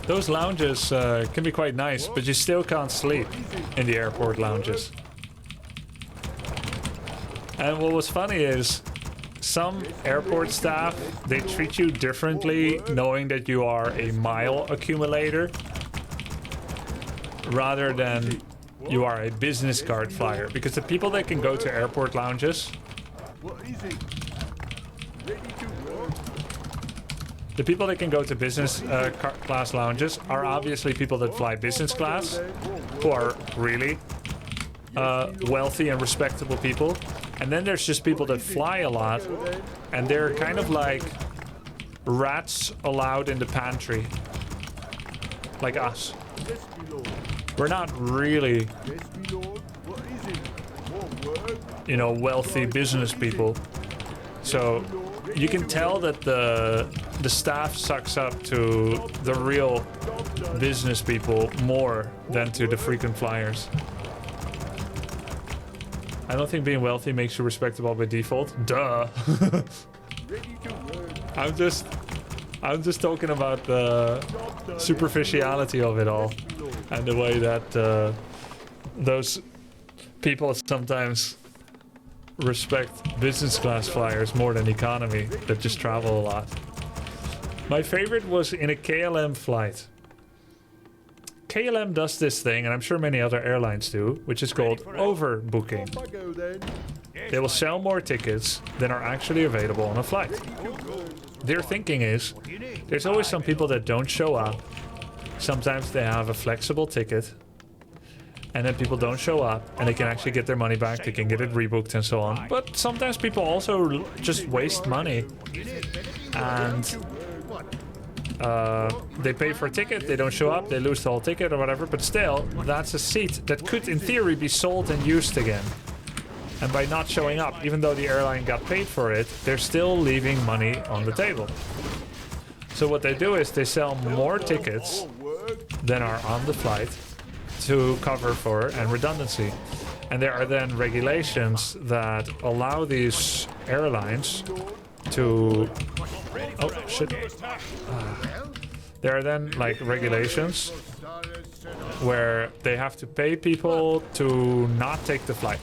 Those lounges can be quite nice, but you still can't sleep in the airport lounges. And what was funny is some airport staff, they treat you differently knowing that you are a mile accumulator rather than you are a business card flyer. Because the people that can go to airport lounges, the people that can go to business class lounges are obviously people that fly business class, who are really wealthy and respectable people. And then there's just people that fly a lot, and they're kind of like rats allowed in the pantry, like us. We're not really, you know, wealthy business people. So you can tell that the staff sucks up to the real business people more than to the frequent flyers. I don't think being wealthy makes you respectable by default. Duh. I'm just talking about the superficiality of it all, and the way that those people sometimes respect business class flyers more than economy that just travel a lot. My favorite was in a KLM flight. KLM does this thing, and I'm sure many other airlines do, which is called overbooking. They will sell more tickets than are actually available on a flight. Their thinking is, there's always some people that don't show up. Sometimes they have a flexible ticket, and then people don't show up, and they can actually get their money back, they can get it rebooked and so on. But sometimes people also just waste money, and they pay for a ticket, they don't show up, they lose the whole ticket or whatever, but still, that's a seat that could in theory be sold and used again. And by not showing up, even though the airline got paid for it, they're still leaving money on the table. So what they do is they sell more tickets than are on the flight to cover for and redundancy. And there are then regulations that allow these airlines to... Oh, shit. There are then like regulations where they have to pay people to not take the flight.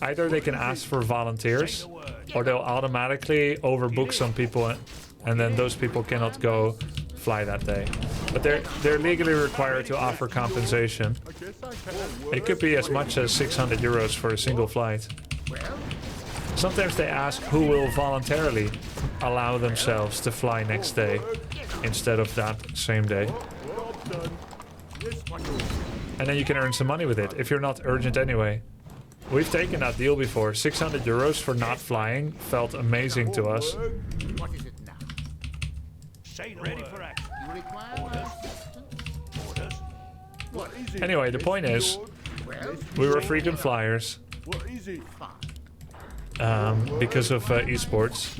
Either they can ask for volunteers, or they'll automatically overbook some people, and then those people cannot go fly that day. But they're legally required to offer compensation. It could be as much as 600 euros for a single flight. Sometimes they ask who will voluntarily allow themselves to fly next day instead of that same day. And then you can earn some money with it if you're not urgent anyway. We've taken that deal before. 600 euros for not flying felt amazing to us. What is it now? Say ready for action. You require orders. What is it? Anyway, the point is, we were frequent flyers because of esports.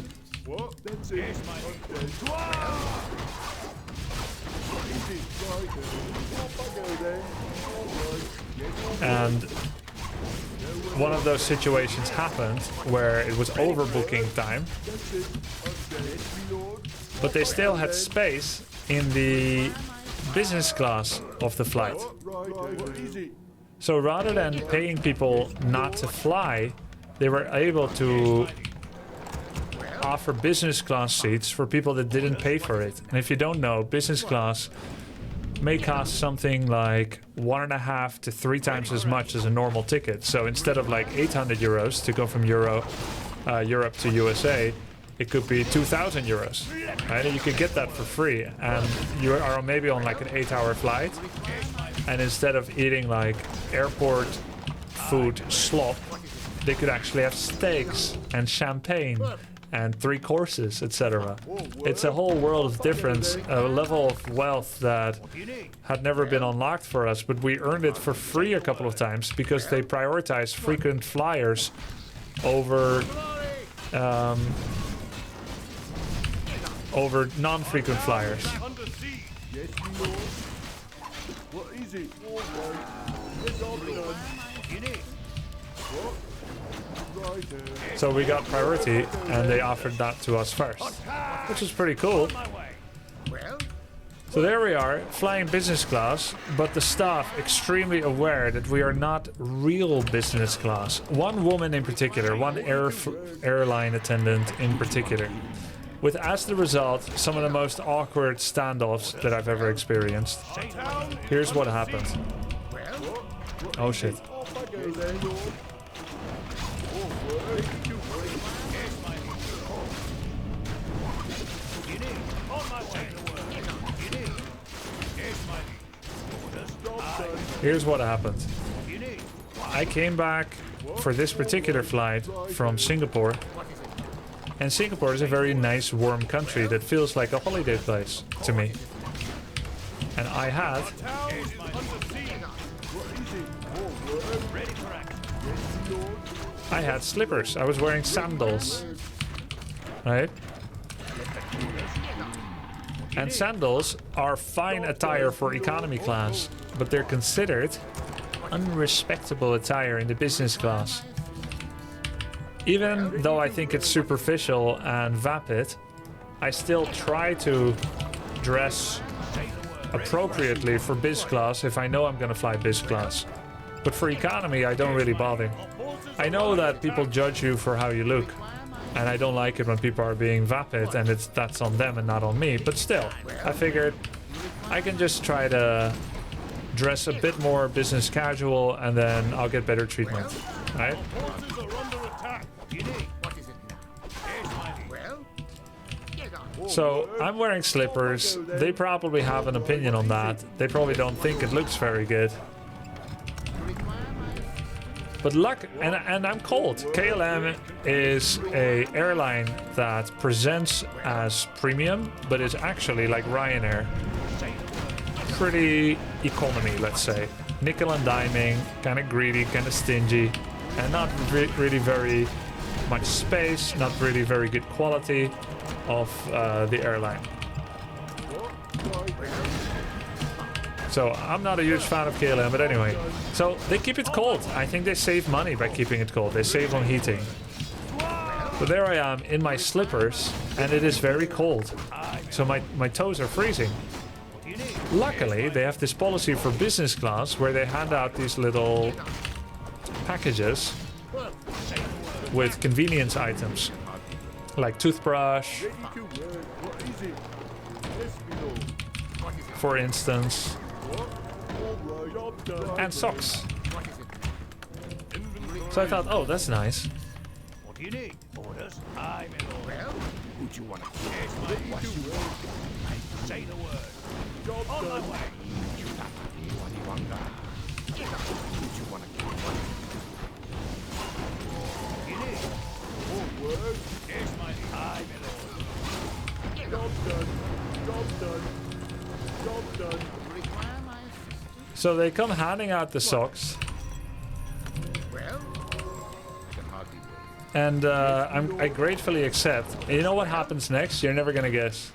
And one of those situations happened where it was overbooking time, but they still had space in the business class of the flight. So rather than paying people not to fly, they were able to offer business class seats for people that didn't pay for it. And if you don't know, business class may cost something like 1.5 to 3 times as much as a normal ticket. So instead of like 800 euros to go from Europe to USA, it could be 2,000 euros, right? And you could get that for free. And you are maybe on like an 8-hour flight, and instead of eating like airport food slop, they could actually have steaks and champagne and 3 courses, etc. It's a whole world of difference, a level of wealth that had never been unlocked for us, but we earned it for free a couple of times because they prioritized frequent flyers over non-frequent flyers. So we got priority, and they offered that to us first, which is pretty cool. So there we are, flying business class, but the staff extremely aware that we are not real business class. One woman in particular, one airline attendant in particular, with as the result some of the most awkward standoffs that I've ever experienced. Here's what happened. Oh shit. Here's what happened. I came back for this particular flight from Singapore. And Singapore is a very nice, warm country that feels like a holiday place to me. And I had slippers. I was wearing sandals. Right? And sandals are fine attire for economy class, but they're considered unrespectable attire in the business class. Even though I think it's superficial and vapid, I still try to dress appropriately for biz class if I know I'm gonna fly biz class. But for economy, I don't really bother. I know that people judge you for how you look, and I don't like it when people are being vapid and that's on them and not on me, but still, I figured I can just try to dress a bit more business casual and then I'll get better treatment, right? So I'm wearing slippers. They probably have an opinion on that. They probably don't think it looks very good. But luck, and I'm cold. KLM is a airline that presents as premium, but is actually like Ryanair. Pretty economy, let's say. Nickel and diming, kind of greedy, kind of stingy, and not really very much space, not really very good quality of the airline. So I'm not a huge fan of KLM, but anyway. So they keep it cold. I think they save money by keeping it cold. They save on heating. But there I am in my slippers, and it is very cold. So my toes are freezing. Luckily, they have this policy for business class where they hand out these little packages with convenience items, like toothbrush, for instance, and socks. So I thought, oh, that's nice. What do you need? Orders? I'm in order. Would you want to? Say the word. On my way. So they come handing out the socks, and I gratefully accept. And you know what happens next? You're never gonna guess.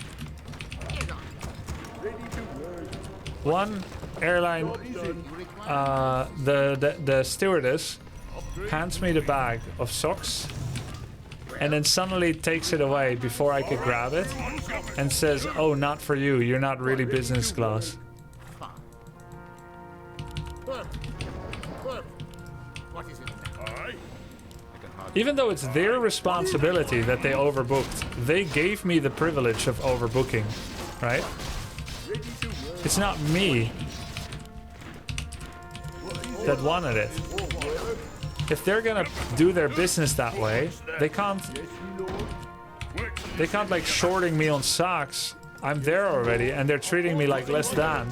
One airline, the stewardess hands me the bag of socks, and then suddenly takes it away before I could grab it, and says, "Oh, not for you. You're not really business class." Even though it's their responsibility that they overbooked, they gave me the privilege of overbooking, right? It's not me that wanted it. If they're gonna do their business that way, they can't like shorting me on socks. I'm there already and they're treating me like less than.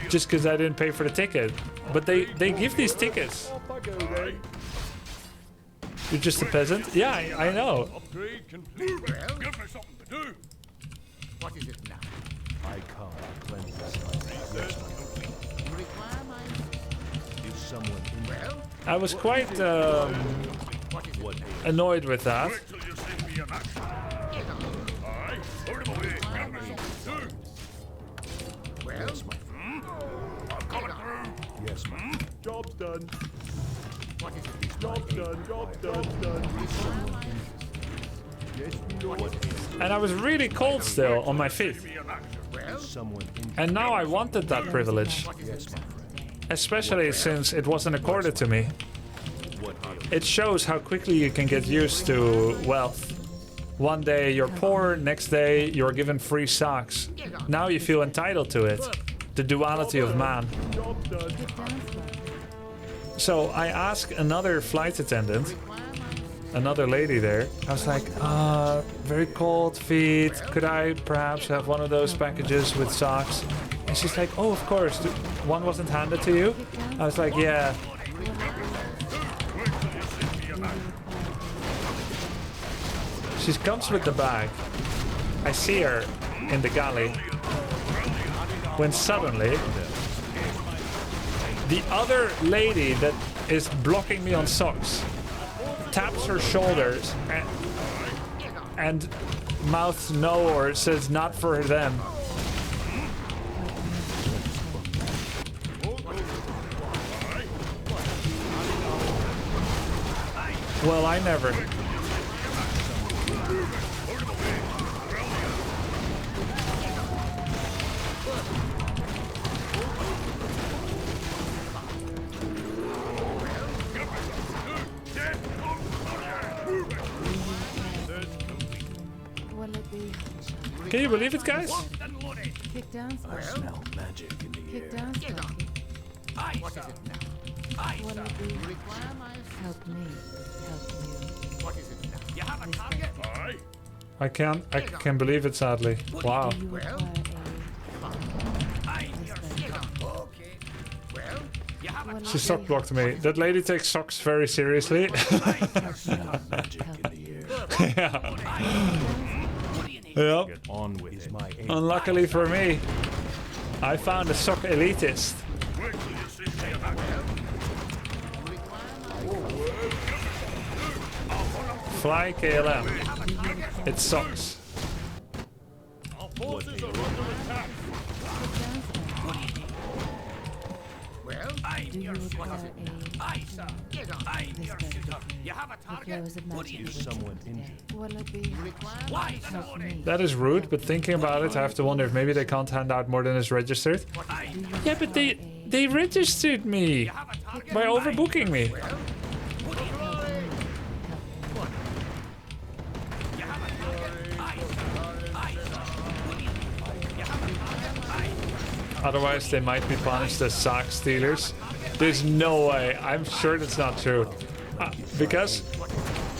Just because I didn't pay for the ticket. But they give these tickets. You're just a peasant? Yeah, I know. Upgrade complete. Give me something to do. What is it now? I can't cleanse this. If someone I was quite annoyed with that. Yes, ma'am. Job's done. What is it? Job's done. Job's done. Done. And I was really cold still on my feet. And now I wanted that privilege. Especially since it wasn't accorded to me. It shows how quickly you can get used to wealth. One day you're poor, next day you're given free socks. Now you feel entitled to it. The duality of man. So I asked another flight attendant, another lady there. I was like, very cold feet. Could I perhaps have one of those packages with socks? And she's like, oh, of course. One wasn't handed to you? I was like, yeah. She comes with the bag. I see her in the galley. When suddenly, the other lady that is blocking me on socks taps her shoulders and mouths no, or says not for them. Well, I never. Can you believe it, guys? Kick down, I smell magic in the kick air. down, What is it now? What it be? Help me, help you. What is it now? You have a target? I can't believe it, sadly. Wow. Do you require Okay. Well, you have a She sock blocked me. That lady takes socks very seriously. magic in the air. Yeah. Yep. Get on with it. My aim. Unluckily for me, I found a sock elitist. Fly KLM. It sucks. Our forces are under attack. Well, I'm do you your require shooter. a Aye, sir. I'm your shooter. You have a the target? close of magic Is with someone today? injured? What'll it be? Why Help me. That is rude, but thinking about it, I have to wonder if maybe they can't hand out more than is registered. Yeah, but they registered me by overbooking me. Otherwise, they might be punished as sock stealers. There's no way. I'm sure that's not true. Because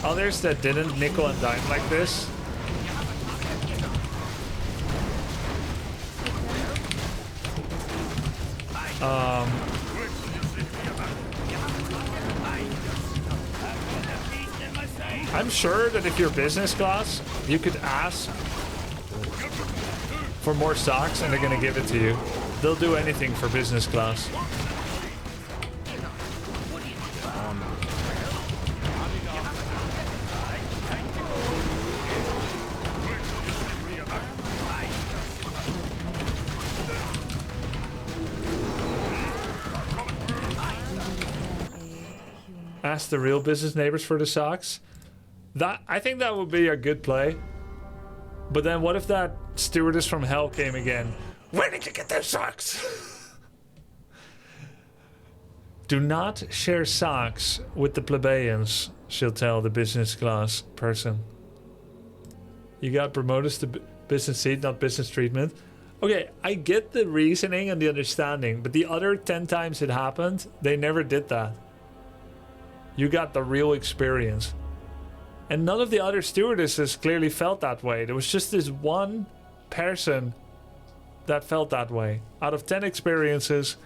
others that didn't nickel and dime like this. I'm sure that if you're business class, you could ask for more socks and they're gonna give it to you. They'll do anything for business class. Ask the real business neighbors for the socks. I think that would be a good play. But then what if that stewardess from hell came again? Where did you get those socks? Do not share socks with the plebeians, she'll tell the business class person. You got promoted to business seat, not business treatment. Okay, I get the reasoning and the understanding, but the other 10 times it happened, they never did that. You got the real experience. And none of the other stewardesses clearly felt that way. There was just this one person that felt that way. Out of 10 experiences,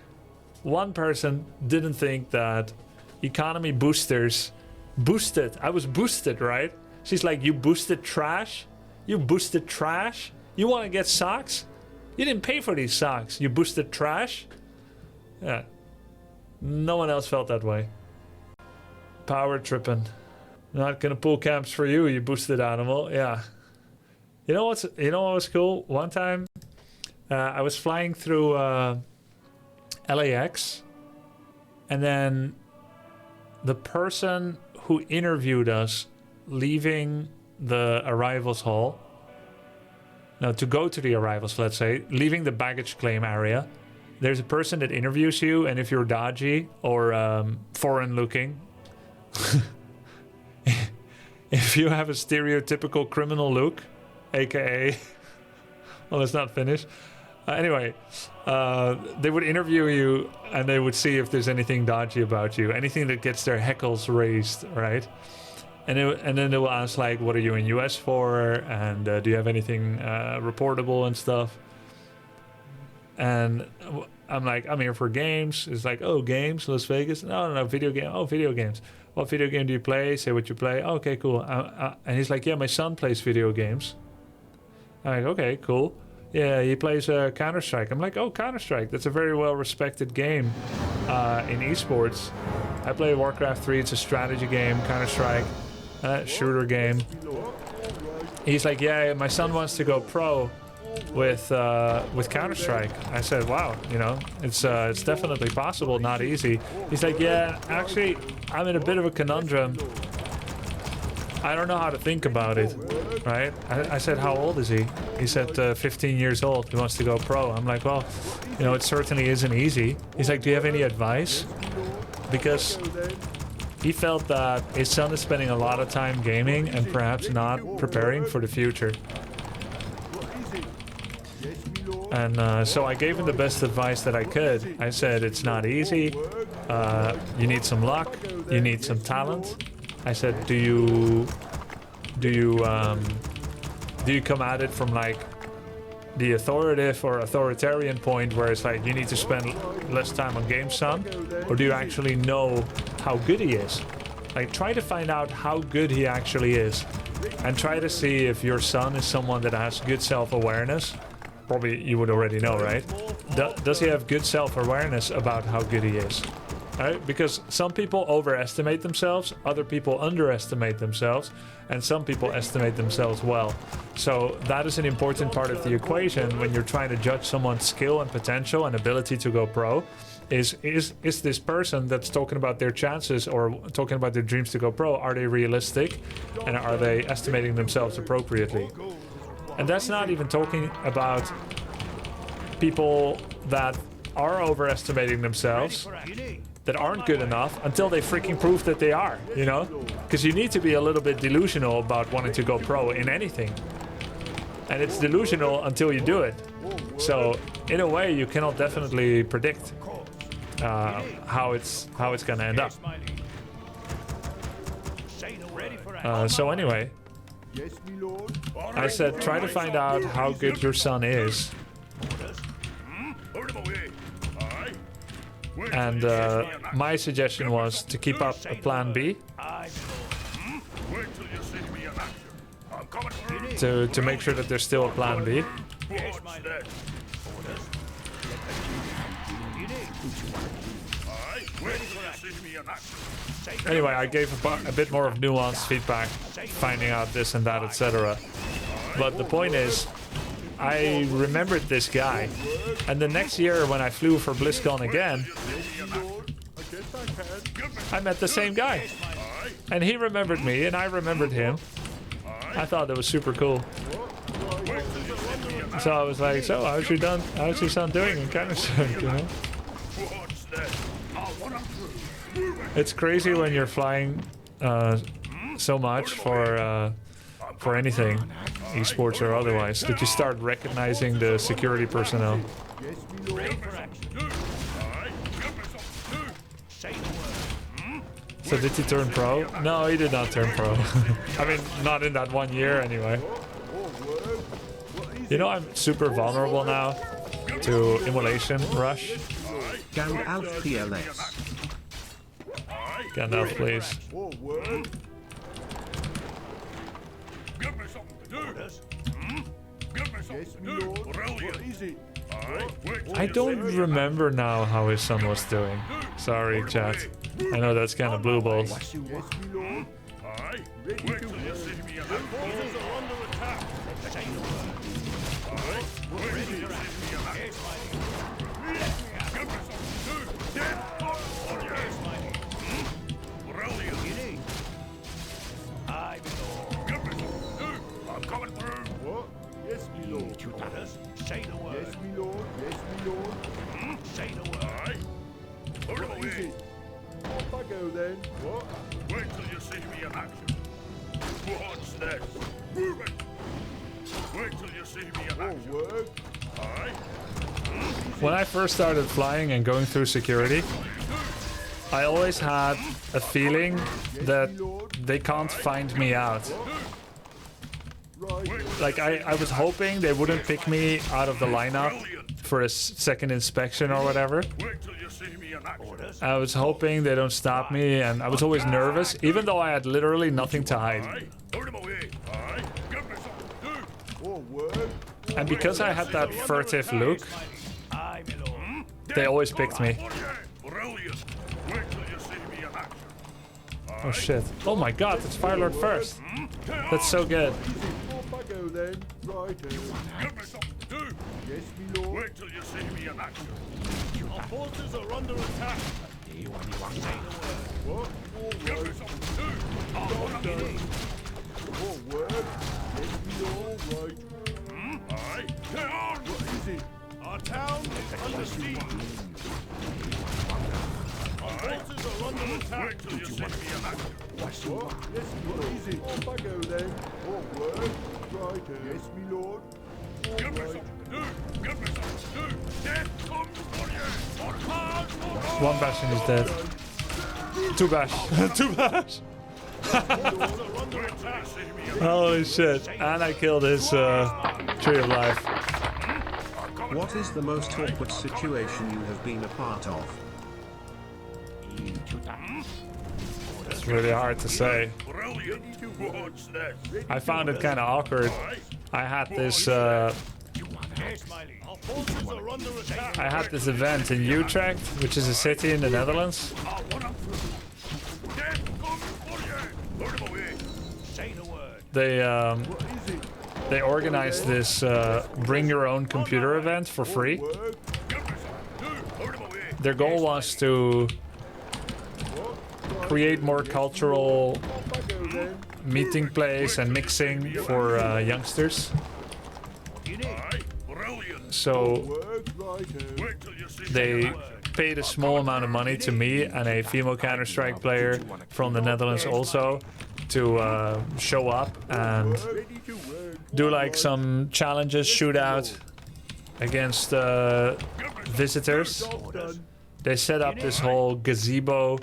one person didn't think that economy boosters boosted. I was boosted, right? She's like, you boosted trash? You boosted trash? You want to get socks? You didn't pay for these socks. You boosted trash? Yeah. No one else felt that way. Power tripping. Not gonna pull camps for you, you boosted animal. Yeah. You know what was cool? One time, I was flying through LAX, and then the person who interviewed us leaving the arrivals hall. Now, to go to the arrivals, let's say, leaving the baggage claim area, there's a person that interviews you, and if you're dodgy or foreign-looking, if you have a stereotypical criminal look, aka, well, let's not finish. Anyway, they would interview you, and they would see if there's anything dodgy about you, anything that gets their heckles raised, right? And then they will ask, like, what are you in US for? And do you have anything reportable and stuff? And I'm like, I'm here for games. It's like, oh, games, Las Vegas? No, video game. Oh, video games. What video game do you play? Say what you play. Oh, okay, cool. And he's like, yeah, my son plays video games. I'm like, okay, cool. Yeah, he plays Counter-Strike. I'm like, oh, Counter-Strike. That's a very well-respected game in esports. I play Warcraft 3. It's a strategy game. Counter-Strike. Shooter game. He's like, yeah, my son wants to go pro with Counter-Strike. I said, wow, you know, it's definitely possible, not easy. He's like, yeah, actually, I'm in a bit of a conundrum. I don't know how to think about it, right? I said, how old is he? He said 15 years old. He wants to go pro. I'm like, well, you know, it certainly isn't easy. He's like, do you have any advice? Because he felt that his son is spending a lot of time gaming and perhaps not preparing for the future. And so I gave him the best advice that I could. I said, it's not easy. You need some luck. You need some talent. I said, do you come at it from like the authoritative or authoritarian point where it's like you need to spend less time on games, son? Or do you actually know how good he is? Like, try to find out how good he actually is, and try to see if your son is someone that has good self-awareness. Probably you would already know, right? Does he have good self-awareness about how good he is? Right? Because some people overestimate themselves, other people underestimate themselves, and some people estimate themselves well. So that is an important part of the equation when you're trying to judge someone's skill and potential and ability to go pro. Is this person that's talking about their chances or talking about their dreams to go pro, are they realistic, and are they estimating themselves appropriately? And that's not even talking about people that are overestimating themselves, that aren't good enough until they freaking prove that they are, you know? Because you need to be a little bit delusional about wanting to go pro in anything. And it's delusional until you do it. So in a way, you cannot definitely predict how it's gonna end up. So anyway, I said, try to find out how good your son is. And my suggestion was to keep up a plan B, to make sure that there's still a plan B. Anyway, I gave a bit more of nuanced feedback, finding out this and that, etc. But the point is, I remembered this guy, and the next year when I flew for BlizzCon again, I met the same guy, and he remembered me, and I remembered him. I thought that was super cool. So I was like, so how's your son doing in Counter-Strike, you know? It's crazy when you're flying so much for anything, esports or otherwise, that you start recognizing the security personnel. So did he turn pro? No, he did not turn pro. I mean, not in that 1 year anyway. You know, I'm super vulnerable now to immolation rush. Gandalf PLS. Gandalf, please. I don't remember now how his son was doing. Sorry, chat. I know that's kind of blue balls. Orders. Say the word. Yes, me lord. Yes, me lord. Say the word. Aye. Put him What is away. it? Off I go then. What? Wait till you see me in action. What's this? Move it. Wait till you see me in Oh, action. work. Aye. When I first started flying and going through security, I always had a feeling that they can't find me out. Right. Like I was hoping they wouldn't pick me out of the lineup for a second inspection or whatever. Wait till you see me in action. Orders. I was hoping they don't stop me, and I was always nervous, even though I had literally nothing to hide. Aye. Put him away. Aye. Give me something to do. Oh, work. And because I had that furtive look, Aye, my lord. they always picked me. Brilliant. Wait till you see me in action. Oh shit. Oh my god, it's Firelord first. That's so good. Off I go then. Right. Give me something to do. Yes, me lord. Wait till you see me in action. Our forces are under attack. Say the word. What? Oh, Give me right. something to do. Oh, Oh, work. Yes, me lord. Right. aye. Get on. What is it? Our town is under siege. Our forces are under attack. Wait till you see me in action. What? Yes, what is it? Off I go then. Oh, work. Right. Yes, me lord. Give me something to do. Give me something to do. Death comes for you. For cards, for all. One Bastion is dead. Two Bash. Two Bash. Wait till you see me in action. Holy shit. And I killed his Tree of Life. What is the most awkward situation you have been a part of? It's really hard to say. Brilliant. What's this? I found it kind of awkward. I had this Yes, my liege. Our forces are under attack. I had this event in Utrecht, which is a city in the Netherlands. I want him through. Death comes for you. Put him away. Say the word. They organized this bring your own computer event for free. Work. Give me something to do. Put him away. Their goal was to create more cultural Off I go then. meeting place and mixing for youngsters. Aye. Brilliant. So Work. Right. Wait till you see me in they action. paid a small amount of money to me and a female Counter-Strike player from the Netherlands also to show up and Ready to work. do like some challenges, shootout against visitors. Job done. They set up this whole gazebo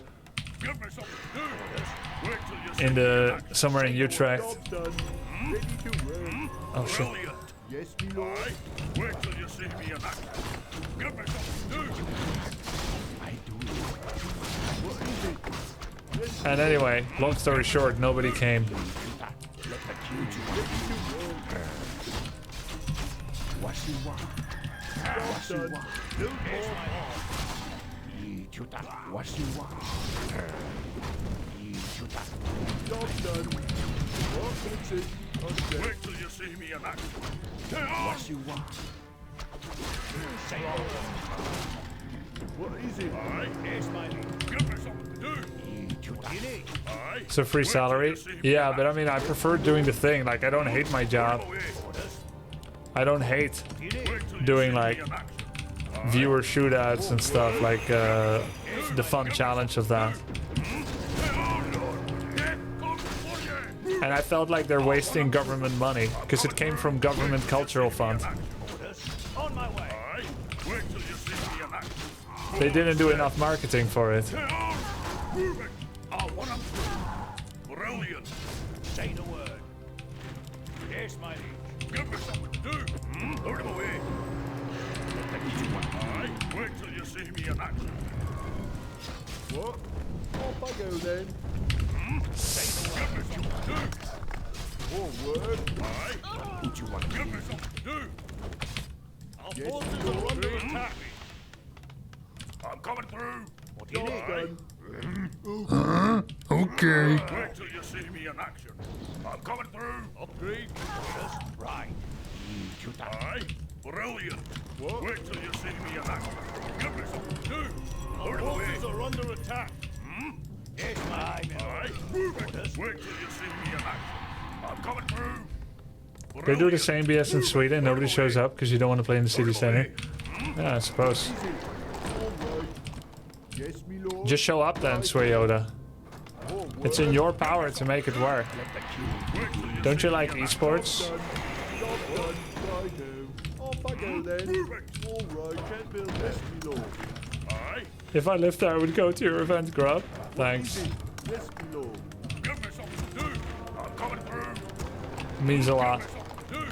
Give me something to do. Wait till you see in me the action. somewhere in Utrecht. Job done. Ready to work. Oh shit. Brilliant. Yes, me lord. Aye. Wait till you see me in action. Give me something to do. What is it? Yes, And anyway, long story short, nobody came. job done. Job done. What? That's it. Okay. Wait till you see me in action. Get on. Say the word. What is it? Aye. Yes, my liege. Give me something to do. What do you need? Aye. So free salary? Yeah, but I mean, I prefer doing the thing. Like, I don't hate my job. Away. I don't hate What do you need? Wait till you doing see me like in action. viewer shootouts and stuff, like the fun challenge of that. Death comes for you. And I felt like they're wasting government money because it came from government cultural fund. Orders. On my way. Aye. Wait till you see me in action. They didn't do enough marketing for it. Get on. Move it. I want him through. Brilliant. Say the word. Yes, my liege. Give me something to do. Put him away. Aye. Wait till you see me in action. What? Off I go then. Give me something to do. Oh, work. Aye. Give me something to do. Our Yes, forces Lord. are under attack. I'm coming through. What do you Job need? done. Okay. Wait till you see me in action. I'm coming through. Upgrade. Orders. Right. Aye. Brilliant. What? Wait till you see me in action. Give me something to do. Our Put him away. forces are under attack. Yes, my men. Aye. Move it. Wait till you see me in action. I'm coming through. They do the same BS in Sweden. Nobody shows up because you don't want to play in the city center. Yeah, I suppose. Yes, me lord. Just show up then, Suyoda. It's in your power to make it work. Don't you like esports? Job done. Righto. Off I go then. All right, can't build this, me lord. Aye. If I lived there, I would go to your event, Grub. Thanks. Yes, me lord. Give me something to do. I'm coming through. Means a lot. Something to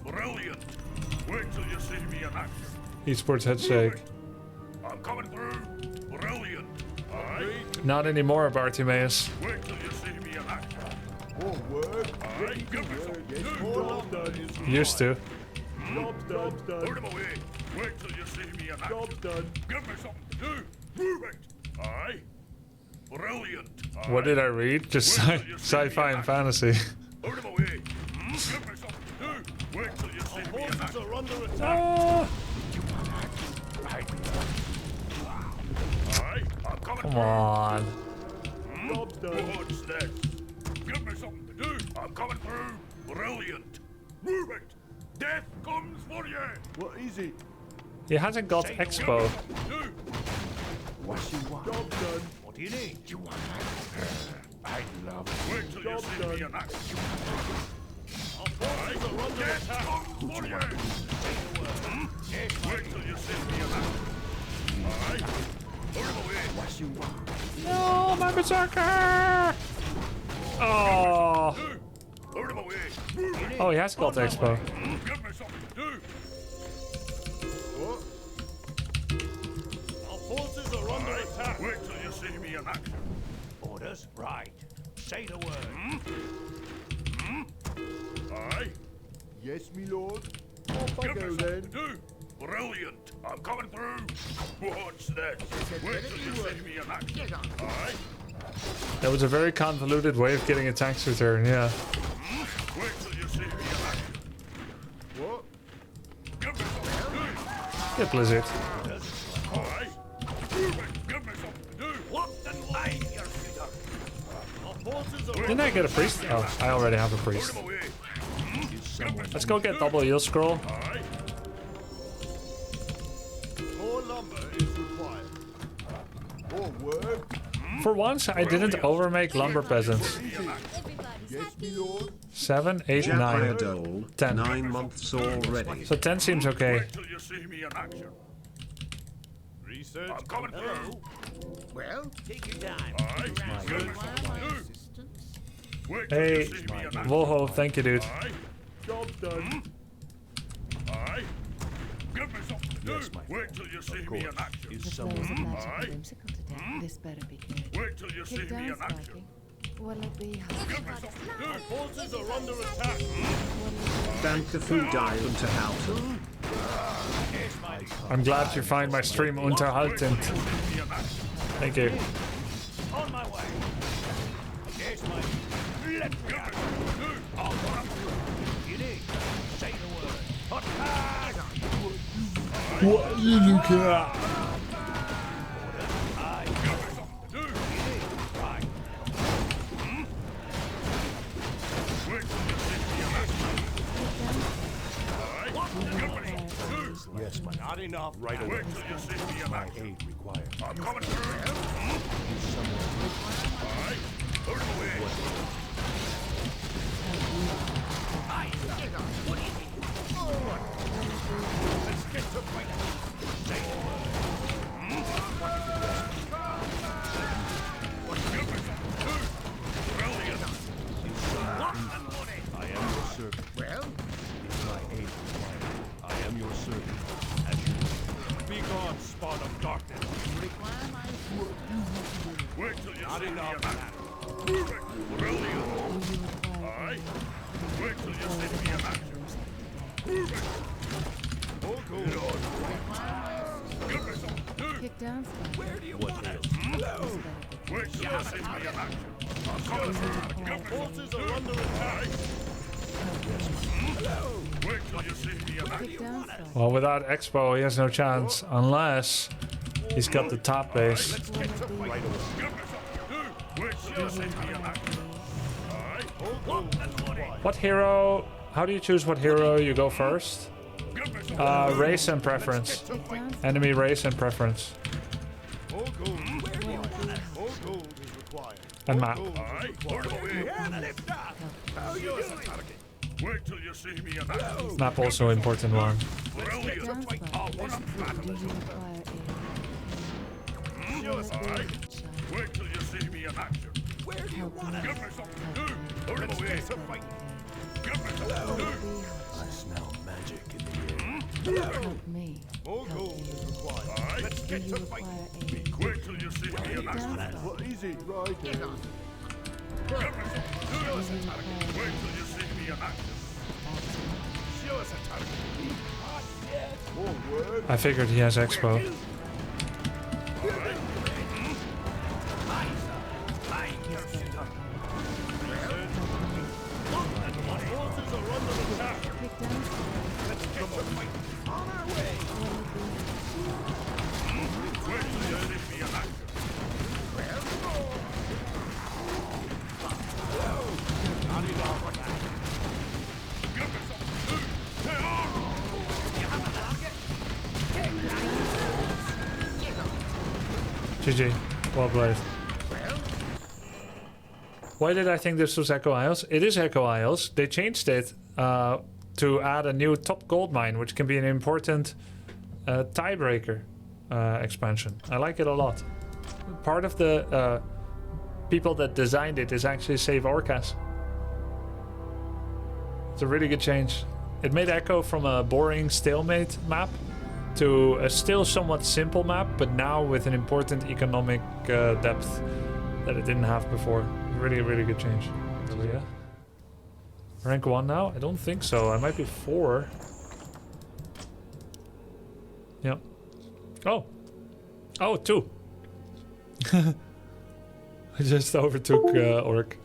do. Brilliant. Wait till you see me in action. Esports head shake. I'm coming through. Brilliant. Aye. Not anymore, Bartimaeus. Wait till you see me in action. More work. Aye. Give me something to Yes, do. more done. Used to. Job's Put done. him away. Wait till you see me in action. Job's done. Give me something to do. Move it. Aye. Brilliant. Aye. What did I read? Just sci-fi and fantasy. Put him away. Give me something to do. Wait till you see me in action. Are under attack. Ah, Aye. I'm coming come on. Job's done. What's next? Give me something to do. I'm coming through. Brilliant. Move it. Death comes for you. What is it? He hasn't got Expo. Do. What you want? Job's done. What do you need? You want I love Wait till you Job see done. me in action. Our forces are under Death attack. comes for you. Wait till you see me in action. Aye. Put him away. What you want? No, my berserker! Oh. Put him away. Move it. Oh, he has got Expo. Give me something to do. What? Our forces are under Aye. attack. Wait till you see me in action. Orders? Right. Say the word. Aye. Yes, me lord. Off I Give me go something then. to do. Brilliant. I'm coming through. What's next? Wait till you see me in action. Aye. That was a very convoluted way of getting a tax return, yeah. Wait till you see me in action. What? Give me something to do. Yeah, Blizzard. Aye. Move it. Give me something to do. What the line, your shooter? Our forces are Didn't I get a priest? Oh, I already have a Put priest. him away. Let's go get double heal scroll. Aye. More lumber is required. More work. For once, I didn't overmake lumber peasants. Yes, me lord. 7, 8, 9. Japayadole, 10. 9 months already. So 10 seems okay. Wait till you see me in action. research. I'm coming through. Well, take your time. Aye. Give me something to do. Wait till Hey, you see me in action. Volho, thank you, dude. Aye. Job's done. Aye. Give me something to do. Yes, my Wait till you see me in action. Is The flow someone is magic Aye. and whimsical today. This better be good. Wait till you see Kick me down, in action. Spiky. Will it be hot? Give me something to do. forces are under attack? Danke für die Unterhaltung. Yes, my I'm glad you find my stream unterhaltend. Thank you. on my way. Yes, my let me out. I'll come. You need. Say the word. Attack! What are you looking at? Aye. Do. You need. Right. Wait till you see me in action. Aye. Give me something to do. Yes, my not enough. Right Wait till you see me in action. Aid required. I'm coming through. Aye. Put him away. Aye. What do you need? Let's get to fighting. Say the word. Give me something to do. Brilliant. I am your servant. Well? Is my aid required? I am your servant. As you be gone, spawn of darkness. Wait till you Not see me in enough. action. Move it. Brilliant. Aye. Wait till you see me in action. Move it. Oh, good. Give me something to do. Kick down, Spiky. Where do you want it? Hello. Wait till you see me in action. I'm coming through. Give me Forces something are to under do. attack. Wait till you see me in action. Kick down, Spiky. Well, without Expo, he has no chance. Unless he's got the top base. Give me something to do. Wait till you see me in action. Aye. What hero How do you choose what hero you go first? Race and preference. Enemy race and preference. All gold is required. All gold is required. And map. Aye, put 'em away. Wait till you see me in action. Map also important one. Brilliant. Downside. I'll put 'em flat. Do you require Aye. Wait till you see me in action. help me? Give me something to do. Put 'em away. Give me something to do. I smell magic in the air. Help me. All gold is required. Aye. Do you require aid? Wait till you see me in action. Downside. What is it, right? Give me something to do. Do you require Wait till you see me in action. Show us a target. More word. I figured he has expo. Pick downside. GG. Well played. Why did I think this was Echo Isles? It is Echo Isles. They changed it to add a new top gold mine, which can be an important tiebreaker expansion. I like it a lot. Part of the people that designed it is actually Save Orcas. It's a really good change. It made Echo from a boring stalemate map to a still somewhat simple map, but now with an important economic depth that it didn't have before. Really, really good change. Yeah. Rank 1 now? I don't think so. I might be 4. Yep. Oh. Oh, 2. I just overtook Orc.